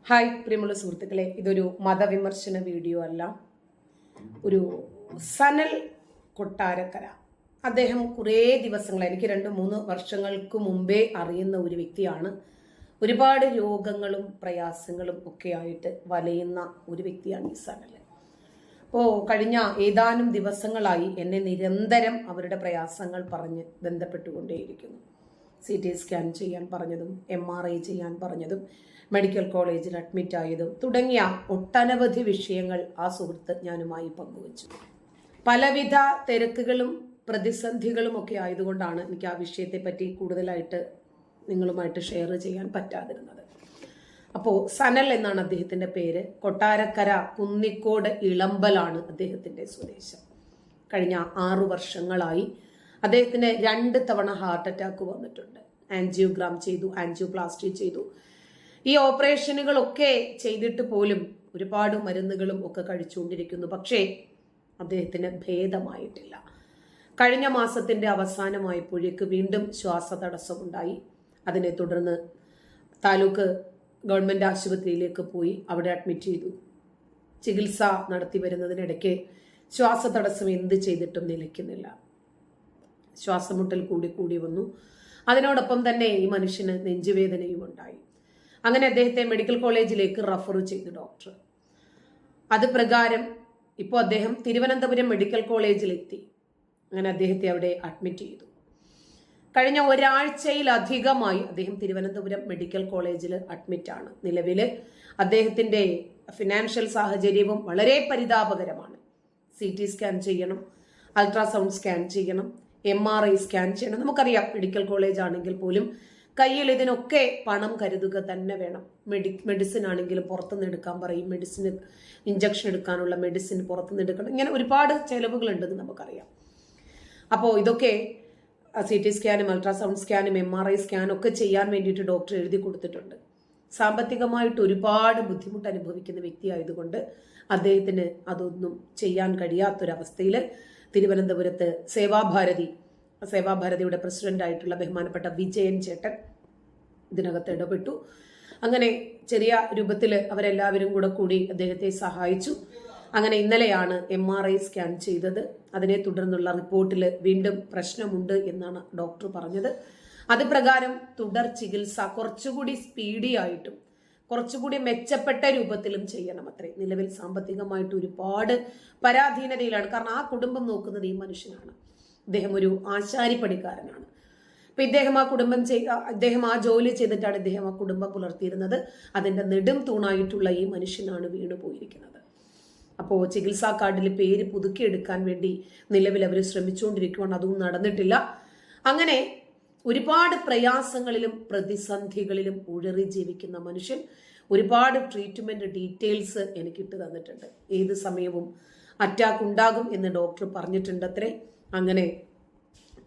Hi പ്രിയമുള്ള സുഹൃത്തുക്കളെ, ഇതൊരു മതവിമർശന വീഡിയോ അല്ല. ഒരു സനൽ കൊട്ടാരക്കര അദ്ദേഹം കുറേ ദിവസങ്ങൾ, എനിക്ക് 2-3 വർഷങ്ങൾക്ക് മുമ്പേ അറിയുന്ന ഒരു വ്യക്തിയാണ്. ഒരുപാട് രോഗങ്ങളും പ്രയാസങ്ങളും ഒക്കെ ആയിട്ട് വലയുന്ന ഒരു വ്യക്തിയാണ് ഈ സനൽ. അപ്പോൾ കഴിഞ്ഞ ഏതാനും ദിവസങ്ങളായി എന്നെ നിരന്തരം അവരുടെ പ്രയാസങ്ങൾ പറഞ്ഞ് ബന്ധപ്പെട്ടുകൊണ്ടേയിരിക്കുന്നു. CT സ്കാൻ ചെയ്യാൻ പറഞ്ഞതും MRI ചെയ്യാൻ പറഞ്ഞതും മെഡിക്കൽ കോളേജിൽ അഡ്മിറ്റ് ആയതും തുടങ്ങിയ ഒട്ടനവധി വിഷയങ്ങൾ ആ സുഹൃത്ത് ഞാനുമായി പങ്കുവച്ചു. പലവിധ തിരക്കുകളും പ്രതിസന്ധികളും ഒക്കെ ആയതുകൊണ്ടാണ് എനിക്ക് ആ വിഷയത്തെ പറ്റി കൂടുതലായിട്ട് നിങ്ങളുമായിട്ട് ഷെയർ ചെയ്യാൻ പറ്റാതിരുന്നത്. അപ്പോൾ സനൽ എന്നാണ് അദ്ദേഹത്തിന്റെ പേര്. കൊട്ടാരക്കര കുന്നിക്കോട് ഇളമ്പലാണ് അദ്ദേഹത്തിന്റെ സ്വദേശം. കഴിഞ്ഞ 6 വർഷങ്ങളായി അദ്ദേഹത്തിന് 2 തവണ ഹാർട്ട് അറ്റാക്ക് വന്നിട്ടുണ്ട്. ആൻജിയോഗ്രാം ചെയ്തു, ആൻജിയോപ്ലാസ്റ്റി ചെയ്തു. ഈ ഓപ്പറേഷനുകളൊക്കെ ചെയ്തിട്ട് പോലും ഒരുപാട് മരുന്നുകളും ഒക്കെ കഴിച്ചുകൊണ്ടിരിക്കുന്നു. പക്ഷേ അദ്ദേഹത്തിന് ഭേദമായിട്ടില്ല. കഴിഞ്ഞ മാസത്തിന്റെ അവസാനമായപ്പോഴേക്ക് വീണ്ടും ശ്വാസതടസ്സമുണ്ടായി. അതിനെ തുടർന്ന് താലൂക്ക് ഗവൺമെന്റ് ആശുപത്രിയിലേക്ക് പോയി അവിടെ അഡ്മിറ്റ് ചെയ്തു. ചികിത്സ നടത്തി വരുന്നതിനിടയ്ക്ക് ശ്വാസതടസ്സം എന്ത് ചെയ്തിട്ടും നിലയ്ക്കുന്നില്ല. ശ്വാസമുട്ടൽ കൂടി വന്നു. അതിനോടൊപ്പം തന്നെ ഈ മനുഷ്യന് നെഞ്ചുവേദനയും ഉണ്ടായി. അങ്ങനെ അദ്ദേഹത്തെ മെഡിക്കൽ കോളേജിലേക്ക് റഫർ ചെയ്തു ഡോക്ടർ. അത് പ്രകാരം ഇപ്പോൾ അദ്ദേഹം തിരുവനന്തപുരം മെഡിക്കൽ കോളേജിലെത്തി. അങ്ങനെ അദ്ദേഹത്തെ അവിടെ അഡ്മിറ്റ് ചെയ്തു. കഴിഞ്ഞ ഒരാഴ്ചയിലധികമായി അദ്ദേഹം തിരുവനന്തപുരം മെഡിക്കൽ കോളേജിൽ അഡ്മിറ്റാണ്. നിലവിൽ അദ്ദേഹത്തിന്റെ ഫിനാൻഷ്യൽ സാഹചര്യവും വളരെ പരിതാപകരമാണ്. CT സ്കാൻ ചെയ്യണം, അൾട്രാസൗണ്ട് സ്കാൻ ചെയ്യണം, MRI സ്കാൻ ചെയ്യണം. നമുക്കറിയാം, മെഡിക്കൽ കോളേജ് ആണെങ്കിൽ പോലും കയ്യിൽ ഇതിനൊക്കെ പണം കരുതുക തന്നെ വേണം. മെഡിസിൻ ആണെങ്കിലും പുറത്തുനിന്ന് എടുക്കാൻ പറയും. മെഡിസിന് ഇഞ്ചക്ഷൻ എടുക്കാനുള്ള മെഡിസിൻ പുറത്തുനിന്ന് എടുക്കണം. ഇങ്ങനെ ഒരുപാട് ചെലവുകളുണ്ടെന്ന് നമുക്കറിയാം. അപ്പോൾ ഇതൊക്കെ CT സ്കാനും അൾട്രാസൗണ്ട് സ്കാനും MRI സ്കാനും ഒക്കെ ചെയ്യാൻ വേണ്ടിയിട്ട് ഡോക്ടർ എഴുതി കൊടുത്തിട്ടുണ്ട്. സാമ്പത്തികമായിട്ട് ഒരുപാട് ബുദ്ധിമുട്ട് അനുഭവിക്കുന്ന വ്യക്തിയായതുകൊണ്ട് അദ്ദേഹത്തിന് അതൊന്നും ചെയ്യാൻ കഴിയാത്തൊരവസ്ഥയിൽ തിരുവനന്തപുരത്ത് സേവാഭാരതിയുടെ പ്രസിഡന്റ് ആയിട്ടുള്ള ബഹുമാനപ്പെട്ട വിജയൻ ചേട്ടൻ ഇതിനകത്ത് ഇടപെട്ടു. അങ്ങനെ ചെറിയ രൂപത്തിൽ അവരെല്ലാവരും കൂടി അദ്ദേഹത്തെ സഹായിച്ചു. അങ്ങനെ ഇന്നലെയാണ് MRI സ്കാൻ ചെയ്തത്. അതിനെ തുടർന്നുള്ള റിപ്പോർട്ടിൽ വീണ്ടും പ്രശ്നമുണ്ട് എന്നാണ് ഡോക്ടർ പറഞ്ഞത്. അത് പ്രകാരം തുടർ ചികിത്സ കുറച്ചുകൂടി സ്പീഡിയായിട്ടും കുറച്ചുകൂടി മെച്ചപ്പെട്ട രൂപത്തിലും ചെയ്യണം അത്രേ. നിലവിൽ സാമ്പത്തികമായിട്ട് ഒരുപാട് പരാധീനതയിലാണ്. കാരണം ആ കുടുംബം നോക്കുന്നത് ഈ മനുഷ്യനാണ്. ഇദ്ദേഹം ഒരു ആശാരിപ്പണിക്കാരനാണ്. അപ്പൊ ഇദ്ദേഹം ആ ജോലി ചെയ്തിട്ടാണ് ഇദ്ദേഹം ആ കുടുംബം പുലർത്തിയിരുന്നത്. അതിന്റെ നെടും തൂണായിട്ടുള്ള ഈ മനുഷ്യനാണ് വീണു പോയിരിക്കുന്നത്. അപ്പോൾ ചികിത്സാ കാർഡിൽ പേര് പുതുക്കിയെടുക്കാൻ വേണ്ടി നിലവിൽ അവർ ശ്രമിച്ചുകൊണ്ടിരിക്കുകയാണ്. അതൊന്നും നടന്നിട്ടില്ല. അങ്ങനെ ഒരുപാട് പ്രയാസങ്ങളിലും പ്രതിസന്ധികളിലും ഉഴറി ജീവിക്കുന്ന മനുഷ്യൻ ഒരുപാട് ട്രീറ്റ്മെന്റ് ഡീറ്റെയിൽസ് എനിക്ക് ഇട്ട് തന്നിട്ടുണ്ട്. ഏത് സമയവും അറ്റാക്ക് ഉണ്ടാകും എന്ന് ഡോക്ടർ പറഞ്ഞിട്ടുണ്ട് അത്രേ. അങ്ങനെ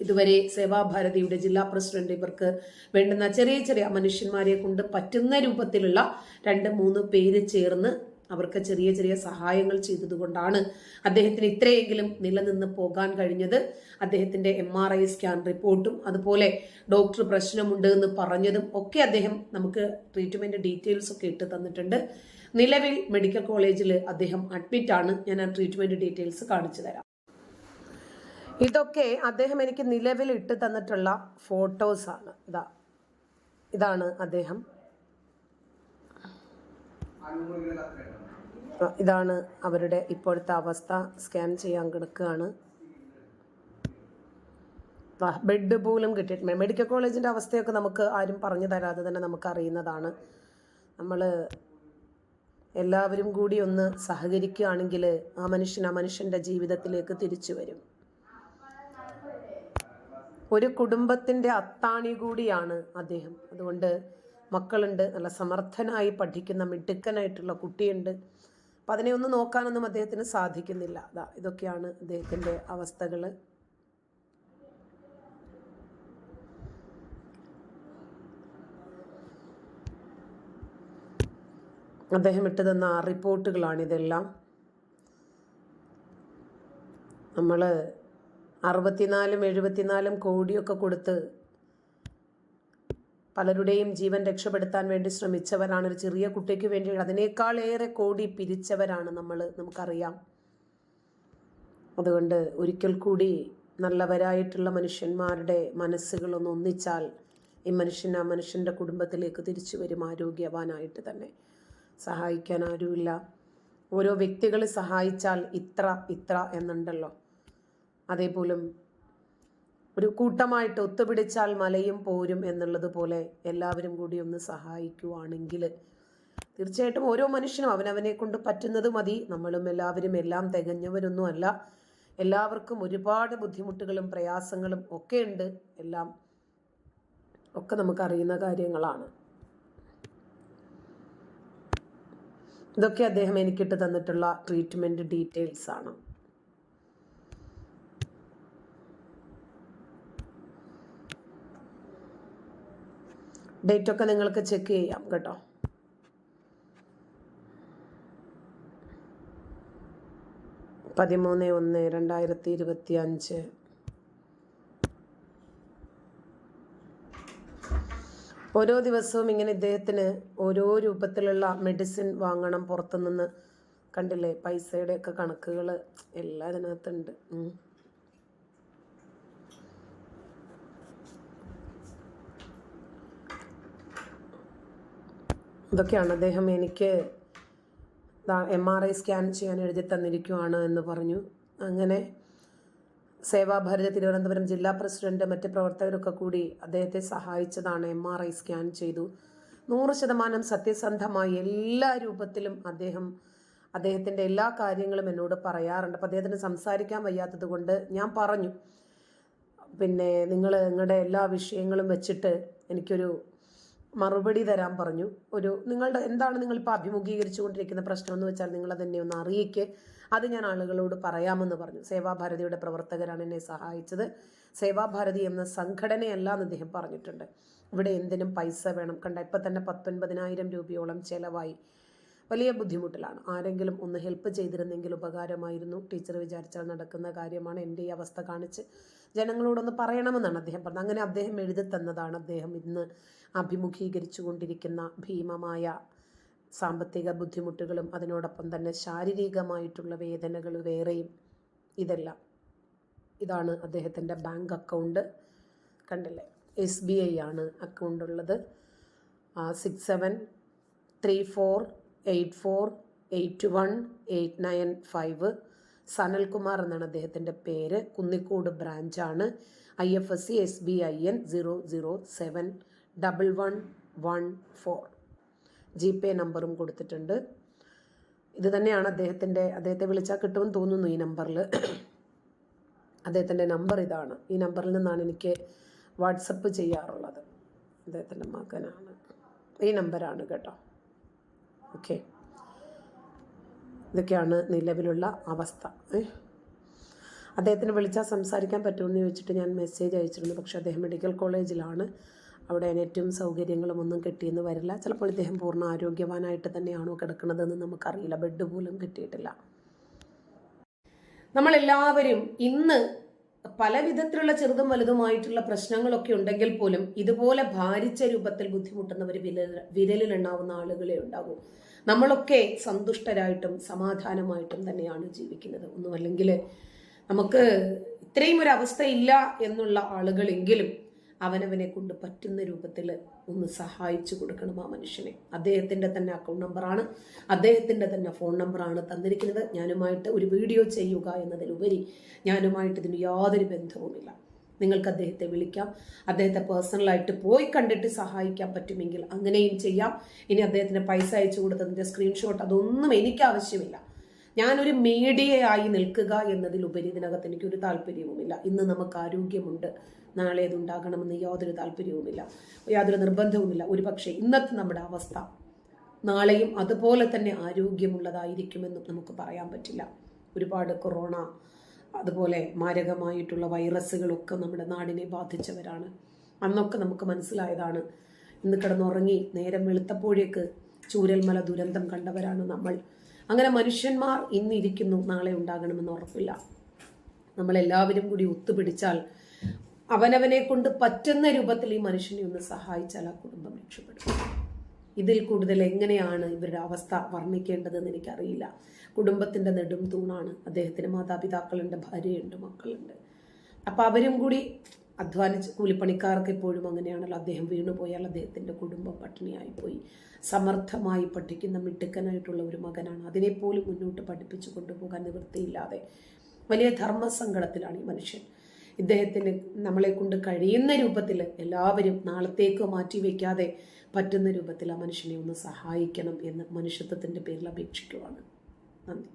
ഇതുവരെ സേവാഭാരതിയുടെ ജില്ലാ പ്രസിഡന്റ് ഇവർക്ക് വേണ്ടുന്ന ചെറിയ മനുഷ്യന്മാരെ കൊണ്ട് പറ്റുന്ന രൂപത്തിലുള്ള 2-3 പേര് ചേർന്ന് അവർക്ക് ചെറിയ സഹായങ്ങൾ ചെയ്തതുകൊണ്ടാണ് അദ്ദേഹത്തിന് ഇത്രയെങ്കിലും നിലനിന്ന് പോകാൻ കഴിഞ്ഞത്. അദ്ദേഹത്തിന്റെ MRI സ്കാൻ റിപ്പോർട്ടും അതുപോലെ ഡോക്ടർ പ്രശ്നമുണ്ട് എന്ന് പറഞ്ഞതും ഒക്കെ അദ്ദേഹം നമുക്ക് ട്രീറ്റ്മെന്റ് ഡീറ്റെയിൽസ് ഒക്കെ ഇട്ട് തന്നിട്ടുണ്ട്. നിലവിൽ മെഡിക്കൽ കോളേജിൽ അദ്ദേഹം അഡ്മിറ്റ് ആണ്. ഞാൻ ആ ട്രീറ്റ്മെന്റ് ഡീറ്റെയിൽസ് കാണിച്ചു തരാം. ഇതൊക്കെ അദ്ദേഹം എനിക്ക് നിലവിൽ ഇട്ട് തന്നിട്ടുള്ള ഫോട്ടോസാണ്. ഇതാണ് അദ്ദേഹം. ഇതാണ് അവരുടെ ഇപ്പോഴത്തെ അവസ്ഥ. സ്കാൻ ചെയ്യാൻ കിടക്കുകയാണ്. ബെഡ് പോലും കിട്ടിയിട്ടില്ല. മെഡിക്കൽ കോളേജിന്റെ അവസ്ഥയൊക്കെ നമുക്ക് ആരും പറഞ്ഞു തരാതെ തന്നെ നമുക്ക് അറിയുന്നതാണ്. നമ്മൾ എല്ലാവരും കൂടി ഒന്ന് സഹകരിക്കുകയാണെങ്കിൽ ആ മനുഷ്യന്റെ ജീവിതത്തിലേക്ക് തിരിച്ചു വരും. ഒരു കുടുംബത്തിന്റെ അത്താണി കൂടിയാണ് അദ്ദേഹം. അതുകൊണ്ട് മക്കളുണ്ട്, നല്ല സമർത്ഥനായി പഠിക്കുന്ന മിടുക്കനായിട്ടുള്ള കുട്ടിയുണ്ട്. അപ്പം അതിനെ ഒന്ന് നോക്കാനൊന്നും അദ്ദേഹത്തിന് സാധിക്കുന്നില്ല. ഇതൊക്കെയാണ് അദ്ദേഹത്തിന്റെ അവസ്ഥകൾ. അദ്ദേഹം ഇട്ട് തന്ന റിപ്പോർട്ടുകളാണിതെല്ലാം. നമ്മൾ 64-74 കോടിയൊക്കെ കൊടുത്ത് പലരുടെയും ജീവൻ രക്ഷപ്പെടുത്താൻ വേണ്ടി ശ്രമിച്ചവരാണ്. ഒരു ചെറിയ കുട്ടിക്ക് വേണ്ടി അതിനേക്കാളേറെ കോടി പിരിച്ചവരാണ് നമുക്കറിയാം. അതുകൊണ്ട് ഒരിക്കൽ കൂടി നല്ലവരായിട്ടുള്ള മനുഷ്യന്മാരുടെ മനസ്സുകളൊന്ന് ഒന്നിച്ചാൽ ഈ മനുഷ്യൻ്റെ കുടുംബത്തിലേക്ക് തിരിച്ചു വരും, ആരോഗ്യവാനായിട്ട് തന്നെ. സഹായിക്കാൻ ആരുമില്ല. ഓരോ വ്യക്തികൾ സഹായിച്ചാൽ ഇത്ര എന്നുണ്ടല്ലോ, അതേപോലും ഒരു കൂട്ടമായിട്ട് ഒത്തുപിടിച്ചാൽ മലയും പോരും എന്നുള്ളത് പോലെ എല്ലാവരും കൂടി ഒന്ന് സഹായിക്കുവാണെങ്കിൽ തീർച്ചയായിട്ടും ഓരോ മനുഷ്യനും അവനവനെ കൊണ്ട് പറ്റുന്നത് മതി. നമ്മളും എല്ലാവരും എല്ലാം തികഞ്ഞവരൊന്നുമല്ല. എല്ലാവർക്കും ഒരുപാട് ബുദ്ധിമുട്ടുകളും പ്രയാസങ്ങളും ഒക്കെ ഉണ്ട്. ഒക്കെ നമുക്കറിയുന്ന കാര്യങ്ങളാണ്. ഇതൊക്കെ അദ്ദേഹം എനിക്കിട്ട് തന്നിട്ടുള്ള ട്രീറ്റ്മെൻറ്റ് ഡീറ്റെയിൽസ് ആണ്. ഡേറ്റൊക്കെ നിങ്ങൾക്ക് ചെക്ക് ചെയ്യാം കേട്ടോ. പതിമൂന്ന് 1/2025. ഓരോ ദിവസവും ഇങ്ങനെ ഇദ്ദേഹത്തിന് ഓരോ രൂപത്തിലുള്ള മെഡിസിൻ വാങ്ങണം പുറത്തുനിന്ന്. കണ്ടില്ലേ, പൈസയുടെയൊക്കെ കണക്കുകൾ എല്ലാം ഇതിനകത്തുണ്ട്. ഇതൊക്കെയാണ് അദ്ദേഹം എനിക്ക് MRI സ്കാൻ ചെയ്യാൻ എഴുതി തന്നിരിക്കുവാണ് എന്ന് പറഞ്ഞു. അങ്ങനെ സേവാഭാരതി തിരുവനന്തപുരം ജില്ലാ പ്രസിഡന്റ് മറ്റ് പ്രവർത്തകരൊക്കെ കൂടി അദ്ദേഹത്തെ സഹായിച്ചതാണ്. MRI സ്കാൻ ചെയ്തു. 100% സത്യസന്ധമായി എല്ലാ രൂപത്തിലും അദ്ദേഹത്തിൻ്റെ എല്ലാ കാര്യങ്ങളും എന്നോട് പറയാറുണ്ട്. അപ്പോൾ അദ്ദേഹത്തിന് സംസാരിക്കാൻ വയ്യാത്തത് കൊണ്ട് ഞാൻ പറഞ്ഞു, പിന്നെ നിങ്ങളുടെ എല്ലാ വിഷയങ്ങളും വെച്ചിട്ട് എനിക്കൊരു മറുപടി തരാൻ പറഞ്ഞു. എന്താണ് നിങ്ങളിപ്പോൾ അഭിമുഖീകരിച്ചു കൊണ്ടിരിക്കുന്ന പ്രശ്നം എന്ന് വെച്ചാൽ നിങ്ങളതെന്നെ ഒന്ന് അറിയിക്ക്, അത് ഞാൻ ആളുകളോട് പറയാമെന്ന് പറഞ്ഞു. സേവാഭാരതിയുടെ പ്രവർത്തകരാണ് എന്നെ സഹായിച്ചത്. സേവാഭാരതി എന്ന സംഘടനയല്ല എന്ന് അദ്ദേഹം പറഞ്ഞിട്ടുണ്ട്. ഇവിടെ എന്തിനും പൈസ വേണം. ഇപ്പം തന്നെ 19,000 രൂപയോളം ചിലവായി. വലിയ ബുദ്ധിമുട്ടിലാണ്. ആരെങ്കിലും ഒന്ന് ഹെൽപ്പ് ചെയ്തിരുന്നെങ്കിൽ ഉപകാരമായിരുന്നു. ടീച്ചർ വിചാരിച്ചാൽ നടക്കുന്ന കാര്യമാണ്. എൻ്റെ ഈ അവസ്ഥ കാണിച്ച് ജനങ്ങളോടൊന്ന് പറയണമെന്നാണ് അദ്ദേഹം പറഞ്ഞത്. അങ്ങനെ അദ്ദേഹം എഴുതി തന്നതാണ് അദ്ദേഹം ഇന്ന് അഭിമുഖീകരിച്ചു കൊണ്ടിരിക്കുന്ന ഭീമമായ സാമ്പത്തിക ബുദ്ധിമുട്ടുകളും അതിനോടൊപ്പം തന്നെ ശാരീരികമായിട്ടുള്ള വേദനകൾ വേറെയും. ഇതാണ് അദ്ദേഹത്തിൻ്റെ ബാങ്ക് അക്കൗണ്ട്. കണ്ടില്ലേ, SBI ആണ് അക്കൗണ്ട് ഉള്ളത്. 6734848189 സനൽകുമാർ എന്നാണ് അദ്ദേഹത്തിൻ്റെ പേര്. കുന്നിക്കോട് ബ്രാഞ്ചാണ്. IFSC SBIN 0071114. GPay നമ്പറും കൊടുത്തിട്ടുണ്ട്. ഇത് തന്നെയാണ് അദ്ദേഹത്തെ വിളിച്ചാൽ കിട്ടുമെന്ന് തോന്നുന്നു ഈ നമ്പറിൽ. അദ്ദേഹത്തിൻ്റെ നമ്പർ ഇതാണ്. ഈ നമ്പറിൽ നിന്നാണ് എനിക്ക് വാട്സപ്പ് ചെയ്യാറുള്ളത്. അദ്ദേഹത്തിൻ്റെ മകനാണ്. ഈ നമ്പറാണ് കേട്ടോ. ഓക്കെ, ഇതൊക്കെയാണ് നിലവിലുള്ള അവസ്ഥ. അദ്ദേഹത്തിന് വിളിച്ചാൽ സംസാരിക്കാൻ പറ്റുമെന്ന് ചോദിച്ചിട്ട് ഞാൻ മെസ്സേജ് അയച്ചിരുന്നു. പക്ഷേ അദ്ദേഹം മെഡിക്കൽ കോളേജിലാണ്. അവിടെ നെറ്റും സൗകര്യങ്ങളും ഒന്നും കിട്ടിയെന്ന് വരില്ല. ചിലപ്പോൾ ഇദ്ദേഹം പൂർണ്ണ ആരോഗ്യവാനായിട്ട് തന്നെയാണോ കിടക്കുന്നതെന്ന് നമുക്കറിയില്ല. ബെഡ് പോലും കിട്ടിയിട്ടില്ല. നമ്മളെല്ലാവരും ഇന്ന് പല വിധത്തിലുള്ള ചെറുതും വലുതുമായിട്ടുള്ള പ്രശ്നങ്ങളൊക്കെ ഉണ്ടെങ്കിൽ പോലും ഇതുപോലെ ഭാരിച്ച രൂപത്തിൽ ബുദ്ധിമുട്ടുന്നവർ വിരലിലെണ്ണാവുന്ന ആളുകളെ ഉണ്ടാകും. നമ്മളൊക്കെ സന്തുഷ്ടരായിട്ടും സമാധാനമായിട്ടും തന്നെയാണ് ജീവിക്കുന്നത്. ഒന്നുമല്ലെങ്കിൽ നമുക്ക് ഇത്രയും ഒരു അവസ്ഥയില്ല എന്നുള്ള ആളുകളെങ്കിലും അവനവനെ കൊണ്ട് പറ്റുന്ന രൂപത്തിൽ ഒന്ന് സഹായിച്ചു കൊടുക്കണം ആ മനുഷ്യനെ. അദ്ദേഹത്തിൻ്റെ തന്നെ അക്കൗണ്ട് നമ്പറാണ്, അദ്ദേഹത്തിൻ്റെ തന്നെ ഫോൺ നമ്പറാണ് തന്നിരിക്കുന്നത്. ഞാനുമായിട്ട് ഒരു വീഡിയോ ചെയ്യുക എന്നതിലുപരി ഞാനുമായിട്ട് ഇതിന് യാതൊരു ബന്ധവുമില്ല. നിങ്ങൾക്ക് അദ്ദേഹത്തെ വിളിക്കാം. അദ്ദേഹത്തെ പേഴ്സണലായിട്ട് പോയി കണ്ടിട്ട് സഹായിക്കാൻ പറ്റുമെങ്കിൽ അങ്ങനെയും ചെയ്യാം. ഇനി അദ്ദേഹത്തിന് പൈസ അയച്ചു കൊടുത്തതിൻ്റെ സ്ക്രീൻഷോട്ട് അതൊന്നും എനിക്ക് ആവശ്യമില്ല. ഞാനൊരു മീഡിയയായി നിൽക്കുക എന്നതിലുപരി ഇതിനകത്ത് എനിക്കൊരു താല്പര്യവുമില്ല. ഇന്ന് നമുക്ക് ആരോഗ്യമുണ്ട്, നാളെ അതുണ്ടാകണമെന്ന് യാതൊരു താല്പര്യവുമില്ല, യാതൊരു നിർബന്ധവുമില്ല. ഒരുപക്ഷെ ഇന്നത്തെ നമ്മുടെ അവസ്ഥ നാളെയും അതുപോലെ തന്നെ ആരോഗ്യമുള്ളതായിരിക്കുമെന്നും നമുക്ക് പറയാൻ പറ്റില്ല. ഒരുപാട് കൊറോണ അതുപോലെ മാരകമായിട്ടുള്ള വൈറസുകളൊക്കെ നമ്മുടെ നാടിനെ ബാധിച്ചവരാണ്. അന്നൊക്കെ നമുക്ക് മനസ്സിലായതാണ്. ഇന്ന് കിടന്നുറങ്ങി നേരം വെളുത്തപ്പോഴേക്ക് ചൂരൽമല ദുരന്തം കണ്ടവരാണ് നമ്മൾ. അങ്ങനെ മനുഷ്യന്മാർ ഇന്നിരിക്കുന്നു, നാളെ ഉണ്ടാകണമെന്ന് ഉറപ്പില്ല. നമ്മളെല്ലാവരും കൂടി ഒത്തുപിടിച്ചാൽ അവനവനെ കൊണ്ട് പറ്റുന്ന രൂപത്തിൽ ഈ മനുഷ്യനെ ഒന്ന് സഹായിച്ചാൽ ആ കുടുംബം രക്ഷപ്പെടും. ഇതിൽ കൂടുതൽ എങ്ങനെയാണ് ഇവരുടെ അവസ്ഥ വർണ്ണിക്കേണ്ടതെന്ന് എനിക്കറിയില്ല. കുടുംബത്തിൻ്റെ നെടും തൂണാണ്. അദ്ദേഹത്തിന് മാതാപിതാക്കളുണ്ട്, ഭാര്യയുണ്ട്, മക്കളുണ്ട്. അപ്പം അവരും കൂടി അധ്വാനിച്ച്, കൂലിപ്പണിക്കാർക്ക് എപ്പോഴും അങ്ങനെയാണല്ലോ, അദ്ദേഹം വീണുപോയാൽ അദ്ദേഹത്തിൻ്റെ കുടുംബം പട്ടിണിയായിപ്പോയി. സമർത്ഥമായി പഠിക്കുന്ന മിടുക്കനായിട്ടുള്ള ഒരു മകനാണ്. അതിനെപ്പോലും മുന്നോട്ട് പഠിപ്പിച്ചു കൊണ്ടുപോകാൻ നിവൃത്തിയില്ലാതെ വലിയ ധർമ്മസങ്കടത്തിലാണ് ഈ മനുഷ്യൻ. ഇദ്ദേഹത്തിന് നമ്മളെ കൊണ്ട് കഴിയുന്ന രൂപത്തിൽ എല്ലാവരും നാളത്തേക്ക് മാറ്റി വയ്ക്കാതെ പറ്റുന്ന രൂപത്തിൽ ആ മനുഷ്യനെ ഒന്ന് സഹായിക്കണം എന്ന് മനുഷ്യത്വത്തിൻ്റെ പേരിൽ അപേക്ഷിക്കുവാണ്. നന്ദി.